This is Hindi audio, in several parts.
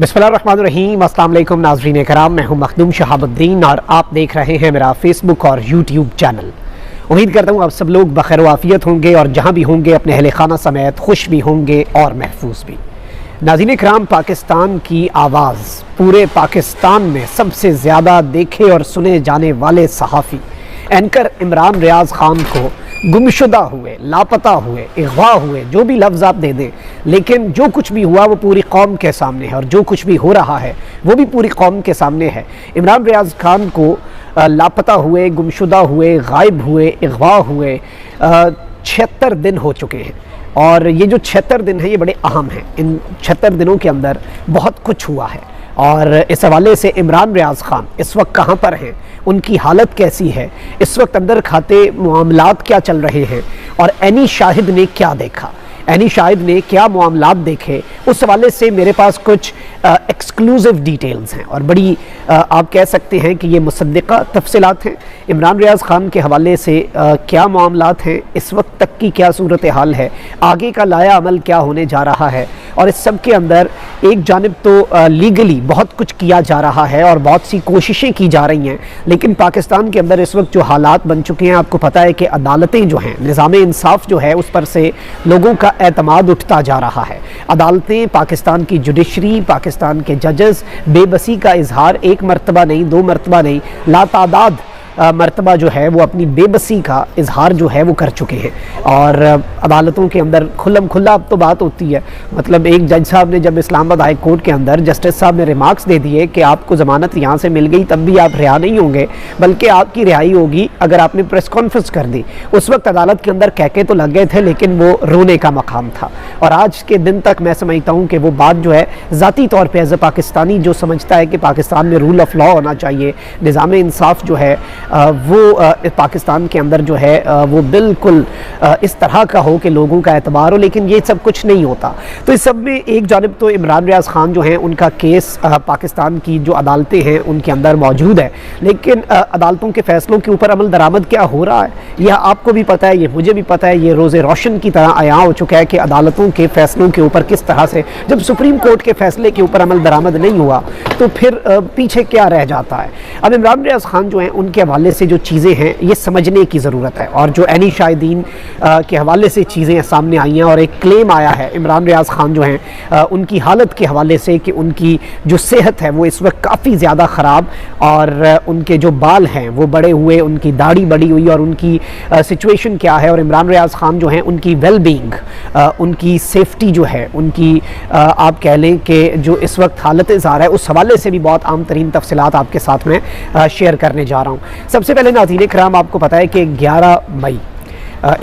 बिस्मिल्लाहिर्रहमानिर्रहीम। अस्सलाम वालेकुम नाज़रीन कराम, मैं हूं मखदूम शहाबुद्दीन और आप देख रहे हैं मेरा फेसबुक और यूट्यूब चैनल। उम्मीद करता हूं आप सब लोग बखैर वाफियत होंगे और जहां भी होंगे अपने अहले खाना समेत खुश भी होंगे और महफूज भी। नाज़रीन कराम, पाकिस्तान की आवाज़ पूरे पाकिस्तान में सबसे ज़्यादा देखे और सुने जाने वाले सहाफ़ी एंकर इमरान रियाज़ खान को गुमशुदा हुए, लापता हुए, अगवा हुए, जो भी लफ्ज़ आप दे दें, लेकिन जो कुछ भी हुआ वो पूरी कौम के सामने है और जो कुछ भी हो रहा है वो भी पूरी कौम के सामने है। इमरान रियाज़ खान को लापता हुए, गुमशुदा हुए, गायब हुए, अगवा हुए 76 दिन हो चुके हैं और ये जो 76 दिन है ये बड़े अहम हैं। इन 76 दिनों के अंदर बहुत कुछ हुआ है और इस हवाले से इमरान रियाज़ खान इस वक्त कहाँ पर हैं, उनकी हालत कैसी है, इस वक्त अंदर खाते मामलात क्या चल रहे हैं और एनी शाहिद ने क्या देखा, एनी शाहिद ने क्या मामलात देखे, उस हवाले से मेरे पास कुछ एक्सक्लूसिव डिटेल्स हैं और बड़ी आप कह सकते हैं कि ये मुसद्दिक़ा तफसीलात हैं। इमरान रियाज़ खान के हवाले से क्या मामलात हैं, इस वक्त तक की क्या सूरत हाल है, आगे का लाया अमल क्या होने जा रहा है और इस सब के अंदर एक जानिब तो लीगली बहुत कुछ किया जा रहा है और बहुत सी कोशिशें की जा रही हैं, लेकिन पाकिस्तान के अंदर इस वक्त जो हालात बन चुके हैं, आपको पता है कि अदालतें जो हैं, निज़ाम इंसाफ जो है उस पर से लोगों का एतमाद उठता जा रहा है। अदालतें, पाकिस्तान की जुडिशरी, पाकिस्तान के जजेस बेबसी का इजहार एक मरतबा नहीं, दो मरतबा नहीं, लातादाद मरतबा जो है वो अपनी बेबसी का इजहार जो है वो कर चुके हैं और अदालतों के अंदर खुल्लम खुल्ला अब तो बात होती है। मतलब एक जज साहब ने जब इस्लामाबाद हाई कोर्ट के अंदर जस्टिस साहब ने रिमार्क्स दे दिए कि आपको ज़मानत यहाँ से मिल गई तब भी आप रिहा नहीं होंगे, बल्कि आपकी रिहाई होगी अगर आपने प्रेस कॉन्फ्रेंस कर दी। उस वक्त अदालत के अंदर कहके तो लग गए थे, लेकिन वो रोने का मकाम था और आज के दिन तक मैं समझता हूँ कि वो बात जो है ज़ाती तौर पर एज ए पाकिस्तानी जो समझता है कि पाकिस्तान में रूल ऑफ लॉ होना चाहिए, निज़ाम इंसाफ जो है वो पाकिस्तान के अंदर जो है वो बिल्कुल इस तरह का हो कि लोगों का एतबार हो, लेकिन ये सब कुछ नहीं होता। तो इस सब में एक जानिब तो इमरान रियाज़ खान जो हैं उनका केस पाकिस्तान की जो अदालतें हैं उनके अंदर मौजूद है, लेकिन अदालतों के फ़ैसलों के ऊपर अमल दरामद क्या हो रहा है यह आपको भी पता है, ये मुझे भी पता है, ये रोज़े रोशन की तरह आया हो चुका है कि अदालतों के फ़ैसलों के ऊपर किस तरह से जब सुप्रीम कोर्ट के फ़ैसले के ऊपर अमल दरामद नहीं हुआ तो फिर पीछे क्या रह जाता है। अब इमरान रियाज़ खान जो हैं उनके हवाले से जो चीज़ें हैं ये समझने की ज़रूरत है और जो एनी शाहिदीन के हवाले से चीज़ें सामने आई हैं और एक क्लेम आया है इमरान रियाज़ खान जो हैं उनकी हालत के हवाले से कि उनकी जो सेहत है वो इस वक्त काफ़ी ज़्यादा ख़राब और उनके जो बाल हैं वो बड़े हुए, उनकी दाढ़ी बड़ी हुई और उनकी सिचुएशन क्या है और इमरान रियाज़ खान जो हैं उनकी वेल बीइंग, उनकी सेफ्टी जो है, उनकी आप कह लें कि जो इस वक्त हालत ज़ाहिर है उस हवाले से भी बहुत आम तरीन तफसीलात आपके साथ में शेयर करने जा रहा हूँ। सबसे पहले नाज़रीन कराम, आपको पता है कि 11 मई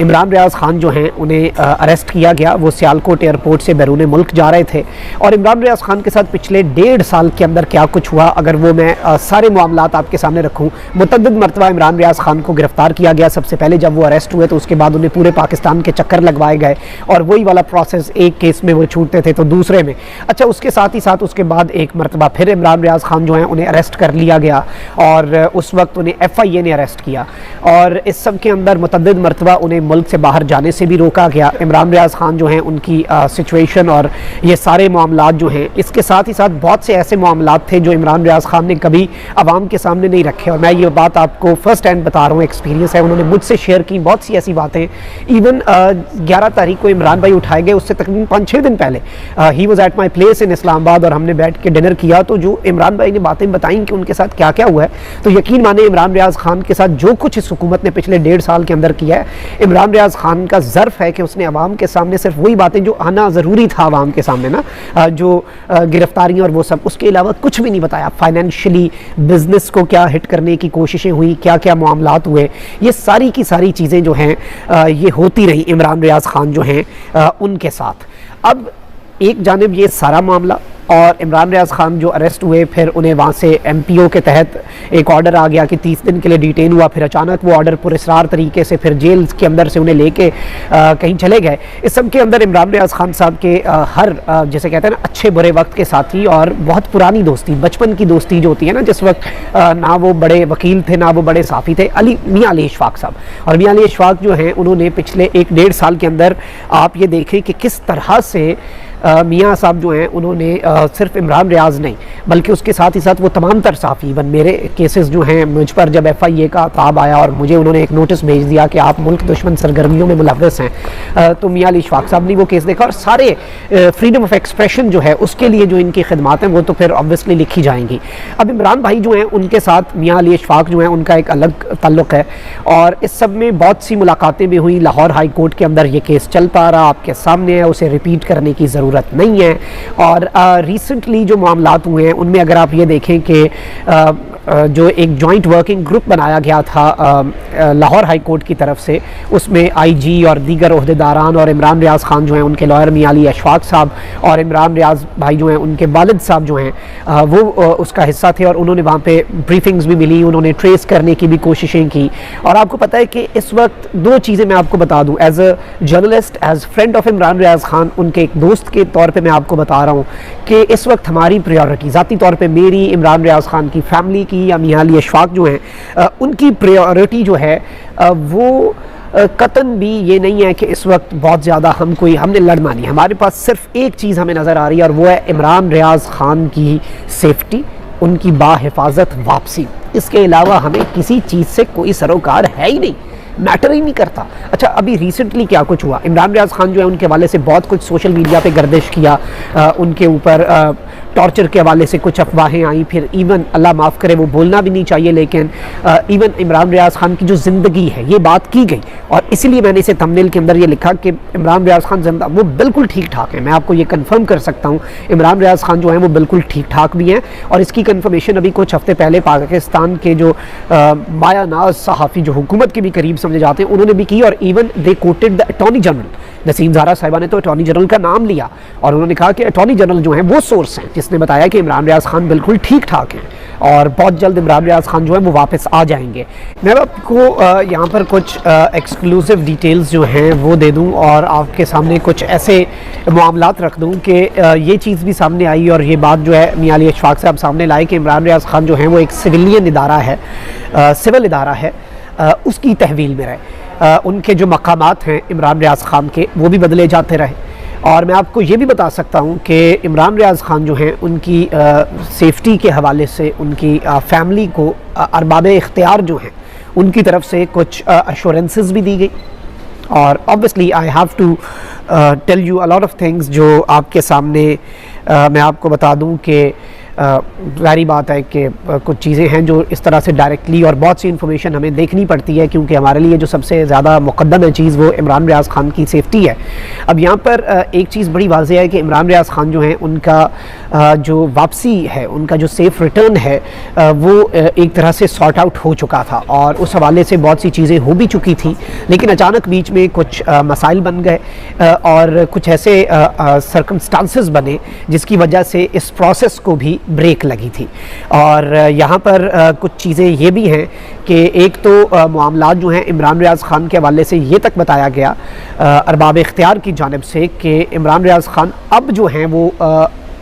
इमरान रियाज़ खान जो हैं उन्हें अरेस्ट किया गया। वो सियालकोट एयरपोर्ट से बैरून मुल्क जा रहे थे और इमरान रियाज़ खान के साथ पिछले 1.5 साल के अंदर क्या कुछ हुआ अगर वो मैं सारे मामलात आपके सामने रखूं। मुतअद्दिद मरतबा इमरान रियाज़ खान को गिरफ़्तार किया गया। सबसे पहले जब वो अरेस्ट हुए तो उसके बाद उन्हें पूरे पाकिस्तान के चक्कर लगवाए गए और वही वाला प्रोसेस, एक केस में वो छूटते थे तो दूसरे में। अच्छा, उसके साथ ही साथ उसके बाद एक मरतबा फिर इमरान रियाज़ खान जो हैं उन्हें अरेस्ट कर लिया गया और उस वक्त उन्हें FIA ने अरेस्ट किया और इस सब के अंदर मुतअद्दिद मरतबा उन्हें मुल्क से बाहर जाने से भी रोका गया। इमरान रियाज़ खान जो हैं उनकी सिचुएशन और ये सारे मामलात जो हैं, इसके साथ ही साथ बहुत से ऐसे मामलात थे जो इमरान रियाज़ खान ने कभी आवाम के सामने नहीं रखे और मैं ये बात आपको फर्स्ट हैंड बता रहा हूँ, एक्सपीरियंस है। उन्होंने मुझसे शेयर की बहुत सी ऐसी बातें। इवन 11 तारीख को इमरान भाई उठाए गए, उससे तकरीबन 5-6 दिन पहले he was at my place in Islamabad और हमने बैठ के डिनर किया। तो जो इमरान भाई ने बातें बताई कि उनके साथ क्या क्या हुआ है, तो यकीन माने इमरान रियाज़ खान के साथ जो कुछ इस हुकूमत ने पिछले 1.5 साल के अंदर किया है, इमरान रियाज़ खान का ज़र्फ है कि उसने अवाम के सामने सिर्फ वही बातें जो आना ज़रूरी था अवाम के सामने ना, जो गिरफ्तारियाँ और वो सब, उसके अलावा कुछ भी नहीं बताया। फाइनेंशियली बिजनेस को क्या हिट करने की कोशिशें हुई, क्या क्या मामलात हुए, ये सारी की सारी चीज़ें जो हैं ये होती रही इमरान रियाज़ खान जो हैं उनके साथ। अब एक जानिब ये सारा मामला और इमरान रियाज़ खान जो अरेस्ट हुए, फिर उन्हें वहाँ से MPO के तहत एक ऑर्डर आ गया कि 30 दिन के लिए डिटेन हुआ। फिर अचानक वो ऑर्डर पुरस्रार तरीके से फिर जेल के अंदर से उन्हें लेके कहीं चले गए। इस सब के अंदर इमरान रियाज़ खान साहब के हर जैसे कहते हैं ना अच्छे बुरे वक्त के साथी और बहुत पुरानी दोस्ती, बचपन की दोस्ती जो होती है ना, जिस वक्त ना वो बड़े वकील थे ना वो बड़े साफ़ी थे, मियाँ अली इशफाक साहब। और मियाँ अली इशफाक जो हैं उन्होंने पिछले 1-1.5 साल के अंदर आप ये देखें कि किस तरह से मियाँ साहब जो हैं उन्होंने सिर्फ इमरान रियाज नहीं बल्कि उसके साथ ही साथ वो तमाम तर साफ़ी, इवन मेरे केसेस जो हैं मुझ पर जब FIA का ताब आया और मुझे उन्होंने एक नोटिस भेज दिया कि आप मुल्क दुश्मन सरगर्मियों में मुलव्वस हैं, तो मियाँ अली इशफाक साहब ने वो केस देखा और सारे फ्रीडम ऑफ एक्सप्रेशन जो है उसके लिए जो इनकी खिदमत हैं वो तो फिर ऑब्वियसली लिखी जाएंगी। अब इमरान भाई जो हैं उनके साथ मियाँ अली इशफाक जो हैं उनका एक अलग ताल्लुक़ है और इस सब में बहुत सी मुलाकातें भी हुई। लाहौर हाई कोर्ट के अंदर ये केस चल पा रहा आपके सामने है, उसे रिपीट करने की ज़रूरत नहीं है। और रिसेंटली जो मामलात हुए हैं उनमें अगर आप ये देखें कि जो एक जॉइंट वर्किंग ग्रुप बनाया गया था लाहौर हाई कोर्ट की तरफ से, उसमें IG और दीगर ओहदेदारान और इमरान रियाज खान जो हैं उनके लॉयर मियाँ अली इशफाक साहब और इमरान रियाज भाई जो हैं उनके वालिद साहब जो हैं वो उसका हिस्सा थे और उन्होंने वहाँ पे ब्रीफिंग्स भी मिली, उन्होंने ट्रेस करने की भी कोशिशें की। और आपको पता है कि इस वक्त दो चीज़ें मैं आपको बता दूँ, as a journalist, as friend of Imran Riyaz Khan, उनके एक दोस्त के तौर पर मैं आपको बता रहा हूँ कि इस वक्त हमारी प्रायोरिटी ज़ाती तौर पर मेरी, इमरान रियाज खान की फैमिली की या मियाँ अली इशफाक जो हैं उनकी प्रायोरिटी जो है वो कतन भी ये नहीं है कि इस वक्त बहुत ज़्यादा हमने लड़ना नहीं। हमारे पास सिर्फ एक चीज़ हमें नज़र आ रही है और वो है इमरान रियाज खान की सेफ्टी, उनकी बाहिफाजत वापसी। इसके अलावा हमें किसी चीज़ से कोई सरोकार है ही नहीं, मैटर ही नहीं करता। अच्छा, अभी रिसेंटली क्या कुछ हुआ, इमरान रियाज खान जो है उनके हवाले से बहुत कुछ सोशल मीडिया पे गर्दिश किया, उनके ऊपर टॉर्चर के हवाले से कुछ अफवाहें आई, फिर इवन अल्लाह माफ़ करे वो बोलना भी नहीं चाहिए लेकिन इवन इमरान रियाज खान की जो ज़िंदगी है ये बात की गई और इसीलिए मैंने इसे थंबनेल के अंदर ये लिखा कि इमरान रियाज खान जिंदा, वो बिल्कुल ठीक ठाक है। मैं आपको ये कंफर्म कर सकता हूँ इमरान रियाज खान जो है वो बिल्कुल ठीक ठाक भी हैं और इसकी कंफर्मेशन अभी कुछ हफ्ते पहले पाकिस्तान के जो मायानाज सहाफ़ी जो हुकूमत के भी करीब समझे जाते हैं उन्होंने भी की और even they quoted the attorney general Naseem Zara Sahiba ने तो अटॉर्नी जनरल का नाम लिया और उन्होंने कहा कि अटॉर्नी जनरल जो है वो सोर्स हैं जिसने बताया कि इमरान रियाज खान बिल्कुल ठीक ठाक हैं और बहुत जल्द इमरान रियाज खान जो है वो वापस आ जाएंगे। मैं आपको यहाँ पर कुछ एक्सक्लूसिव डिटेल्स जो हैं वो दे दूँ और आपके सामने कुछ ऐसे मामलात रख दूँ कि ये चीज़ भी सामने आई और ये बात जो है मियाँ अली इशफाक साहब सामने लाए कि इमरान रियाज खान जो हैं वो एक सिविलियन इदारा है, सिविल इदारा है, उसकी तहवील में रहे। उनके जो मकामात हैं इमरान रियाज खान के वो भी बदले जाते रहे और मैं आपको ये भी बता सकता हूँ कि इमरान रियाज खान जो हैं उनकी सेफ्टी के हवाले से उनकी फैमिली को अरबाब इख्तियार जो हैं उनकी तरफ से कुछ अश्योरेंसेस भी दी गई और obviously I have to tell you a lot of things जो आपके सामने मैं आपको बता दूँ कि जारी बात है कि कुछ चीज़ें हैं जो इस तरह से डायरेक्टली और बहुत सी इन्फॉर्मेशन हमें देखनी पड़ती है क्योंकि हमारे लिए जो सबसे ज़्यादा मुक़द्दम है चीज़ वो इमरान रियाज खान की सेफ्टी है। अब यहाँ पर एक चीज़ बड़ी वाज़ेह है कि इमरान रियाज खान जो हैं उनका जो वापसी है, उनका जो सेफ़ रिटर्न है वो एक तरह से सॉर्ट आउट हो चुका था और उस हवाले से बहुत सी चीज़ें हो भी चुकी थी लेकिन अचानक बीच में कुछ मसाइल बन गए और कुछ ऐसे सर्कमस्टांसेस बने जिसकी वजह से इस प्रोसेस को भी ब्रेक लगी थी। और यहाँ पर कुछ चीज़ें ये भी हैं कि एक तो मामलात जो हैं इमरान रियाज खान के हवाले से ये तक बताया गया अरबाब इख्तियार की जानिब से कि इमरान रियाज खान अब जो हैं वो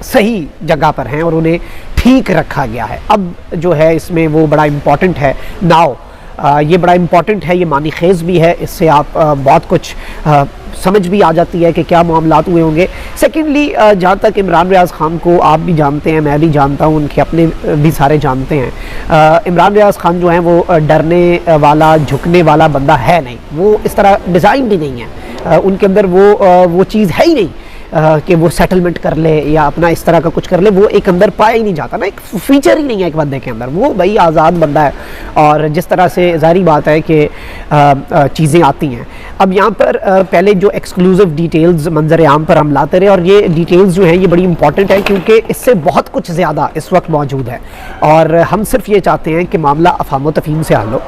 सही जगह पर हैं और उन्हें ठीक रखा गया है। अब जो है इसमें वो बड़ा इम्पॉर्टेंट है नाउ, ये बड़ा इम्पॉर्टेंट है, ये मानी खेज़ भी है, इससे आप बहुत कुछ समझ भी आ जाती है कि क्या मामलात हुए होंगे। सेकेंडली जहाँ तक इमरान रियाज खान को आप भी जानते हैं, मैं भी जानता हूँ, उनके अपने भी सारे जानते हैं, इमरान रियाज खान जो हैं वो डरने वाला झुकने वाला बंदा है नहीं, वो इस तरह डिज़ाइन भी नहीं है, उनके अंदर वो चीज़ है ही नहीं कि वो सेटलमेंट कर ले या अपना इस तरह का कुछ कर ले, वो एक अंदर पाया ही नहीं जाता ना, एक फीचर ही नहीं है एक बंदे के अंदर, वो भाई आज़ाद बंदा है। और जिस तरह से जारी बात है कि चीज़ें आती हैं। अब यहाँ पर पहले जो एक्सक्लूसिव डिटेल्स मंजर आम पर हम लाते रहे और ये डिटेल्स जो हैं ये बड़ी इंपॉर्टेंट है क्योंकि इससे बहुत कुछ ज़्यादा इस वक्त मौजूद है और हम सिर्फ ये चाहते हैं कि मामला अफ़ाम तफ़हीम से हल हो।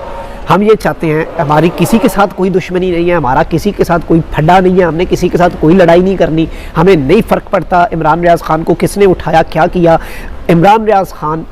हम ये चाहते हैं, हमारी किसी के साथ कोई दुश्मनी नहीं है, हमारा किसी के साथ कोई फड्डा नहीं है, हमने किसी के साथ कोई लड़ाई नहीं करनी, हमें नहीं फ़र्क पड़ता इमरान रियाज खान को किसने उठाया क्या किया। इमरान रियाज खान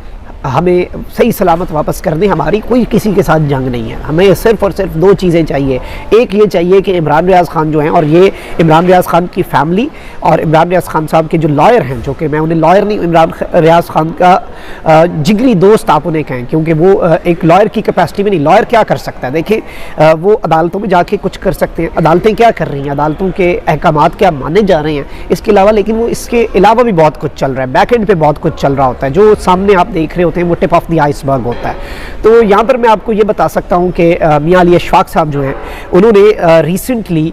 हमें सही सलामत वापस कर दें। हमारी कोई किसी के साथ जंग नहीं है, हमें सिर्फ़ और सिर्फ दो चीज़ें चाहिए। एक ये चाहिए कि इमरान रियाज़ ख़ान जो हैं, और ये इमरान रियाज़ ख़ान की फ़ैमिली और इमरान रियाज़ ख़ान साहब के जो लॉयर हैं, जो कि मैं उन्हें लॉयर नहीं, इमरान रियाज़ ख़ान का जिगरी दोस्त आप उन्हें कहें, क्योंकि वो एक लॉयर की कैपेसिटी में नहीं। लॉयर क्या कर सकता है? देखिए वो अदालतों में जाके कुछ कर सकते हैं, अदालतें क्या कर रही हैं, अदालतों के अहकामात क्या माने जा रहे हैं, इसके अलावा लेकिन वो इसके अलावा भी बहुत कुछ चल रहा है, बैक एंड पे बहुत कुछ चल रहा होता है, जो सामने आप देख रहे होते हैं वो टिप ऑफ द आइसबर्ग होता है। तो यहाँ पर मैं आपको ये बता सकता हूँ कि मियां अली अशफाक साहब जो हैं, उन्होंने रिसेंटली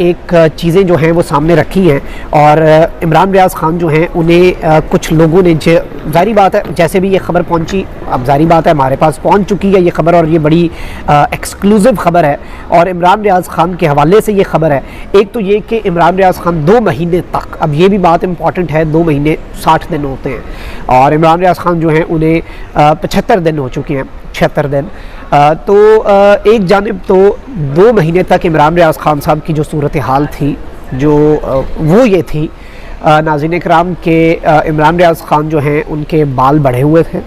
एक चीज़ें जो हैं वो सामने रखी हैं, और इमरान रियाज़ ख़ान जो हैं उन्हें कुछ लोगों ने, ज़ाहिर बात है जैसे भी ये खबर पहुंची, अब ज़ाहिर बात है हमारे पास पहुंच चुकी है ये खबर, और ये बड़ी एक्सक्लूसिव खबर है, और इमरान रियाज़ ख़ान के हवाले से ये खबर है। एक तो ये कि इमरान रियाज़ ख़ान 2 महीने तक, अब ये भी बात इंपॉर्टेंट है, 2 महीने 60 दिन होते हैं, और इमरान रियाज़ ख़ान जो हैं उन्हें 75 दिन हो चुके हैं, 76 दिन। तो एक जानिब तो 2 महीने तक इमरान रियाज़ ख़ान साहब की जो सूरत हाल थी, जो वो ये थी नाज़रीन कराम के इमरान रियाज़ ख़ान जो हैं उनके बाल बढ़े हुए थे,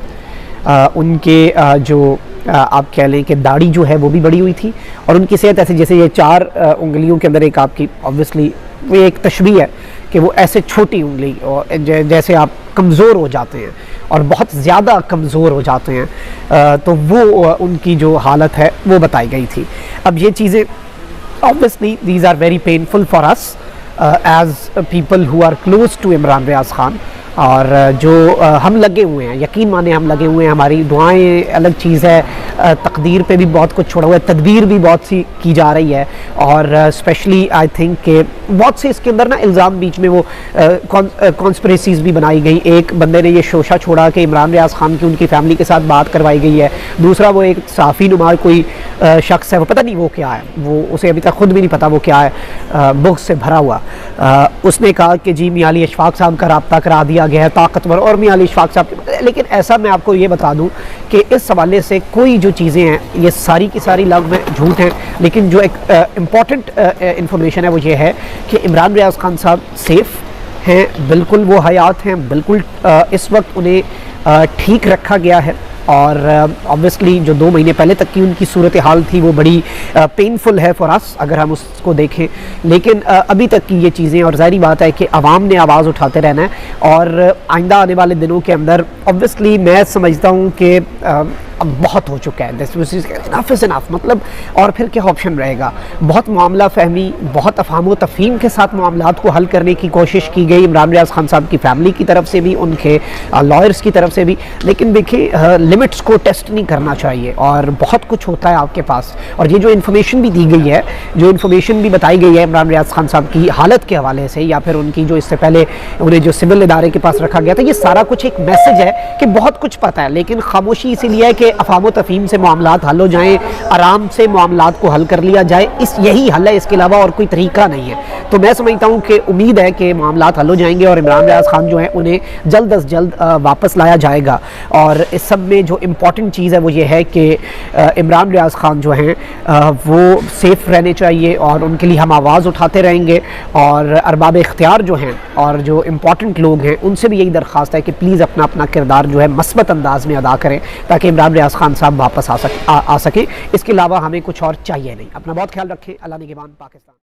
उनके जो आप कह लें कि दाढ़ी जो है वो भी बड़ी हुई थी, और उनकी सेहत ऐसे जैसे ये 4 उंगलियों के अंदर एक आपकी ऑब्वियसली वो एक तशबीह है कि वो ऐसे छोटी उंगली, और जैसे आप कमज़ोर हो जाते हैं और बहुत ज़्यादा कमज़ोर हो जाते हैं, तो वो उनकी जो हालत है वो बताई गई थी। अब ये चीज़ें obviously these are very painful for us as people who are close to Imran Riyaz Khan, और जो हम लगे हुए हैं, यकीन माने हम लगे हुए हैं, हमारी दुआएं अलग चीज़ है, तकदीर पे भी बहुत कुछ छोड़ा हुआ है, तदबीर भी बहुत सी की जा रही है, और स्पेशली आई थिंक कि बहुत से इसके अंदर ना इल्ज़ाम बीच में वो कॉन्स्पिरेसीज़ भी बनाई गई। एक बंदे ने ये शोशा छोड़ा कि इमरान रियाज़ ख़ान की उनकी फ़ैमिली के साथ बात करवाई गई है, दूसरा वो एक सहाफ़ी नुमा कोई शख्स है, वो पता नहीं वो क्या है, वो उसे अभी तक खुद भी नहीं पता वो क्या है, बुक्स से भरा हुआ, उसने कहा कि जी मियां अली अशफाक साहब का रब्ता करा दिया गया है, ताकतवर, और मियां अली अशफाक साहब। लेकिन ऐसा मैं आपको ये बता दूं कि इस हवाले से कोई जो चीज़ें हैं ये सारी की सारी लग में झूठ हैं, लेकिन जो एक इम्पॉर्टेंट इंफॉर्मेशन है वो ये है कि इमरान रियाज़ ख़ान साहब सेफ़ हैं, बिल्कुल वो हयात हैं, बिल्कुल इस वक्त उन्हें ठीक रखा गया है, और ऑब्वियसली जो 2 महीने पहले तक की उनकी सूरत हाल थी वो बड़ी पेनफुल है फॉर अस अगर हम उसको देखें, लेकिन अभी तक की ये चीज़ें, और ज़ाहिर बात है कि आवाम ने आवाज़ उठाते रहना है, और आइंदा आने वाले दिनों के अंदर ऑब्वियसली मैं समझता हूँ कि अब बहुत हो चुका है, इनफ इज़ इनफ, मतलब और फिर क्या ऑप्शन रहेगा। बहुत मामला फहमी, बहुत अफ़हाम व तफ़हीम के साथ मामलात को हल करने की कोशिश की गई इमरान रियाज़ ख़ान साहब की फ़ैमिली की तरफ से भी, उनके लॉयर्स की तरफ से भी, लेकिन देखिए लिमिट्स को टेस्ट नहीं करना चाहिए, और बहुत कुछ होता है आपके पास। और ये जो इन्फॉर्मेशन भी दी गई है, जो इन्फॉर्मेशन भी बताई गई है इमरान रियाज़ ख़ान साहब की हालत के हवाले से, या फिर उनकी जो इससे पहले उन्हें जो सिविल इदारे के पास रखा गया था, ये सारा कुछ एक मैसेज है कि बहुत कुछ पता है, लेकिन खामोशी इसीलिए है कि अफ़हाम व तफ़हीम से मामलात हल हो जाएँ, आराम से मामलात को हल कर लिया जाए, यही हल है, इसके अलावा और कोई तरीका नहीं है। तो मैं समझता हूँ कि उम्मीद है कि मामलात हल हो जाएंगे, और इमरान रियाज़ ख़ान जो है उन्हें जल्द अज जल्द वापस लाया जाएगा। और इस सब में जो इम्पॉर्टेंट चीज़ है वो ये है कि इमरान रियाज़ ख़ान जो हैं वो सेफ़ रहने चाहिए, और उनके लिए हम आवाज़ उठाते रहेंगे, और अरबाब इख्तियार जो हैं और जो इम्पॉर्टेंट लोग हैं उनसे भी यही दरख्वास्त है कि प्लीज़ अपना अपना किरदार जो है मस्बत अंदाज में अदा करें, ताकि इमरान रियाज़ ख़ान साहब वापस आ सकें। इसके अलावा हमें कुछ और चाहिए नहीं। अपना बहुत ख्याल रखें। अल्लाह निगहबान पाकिस्तान।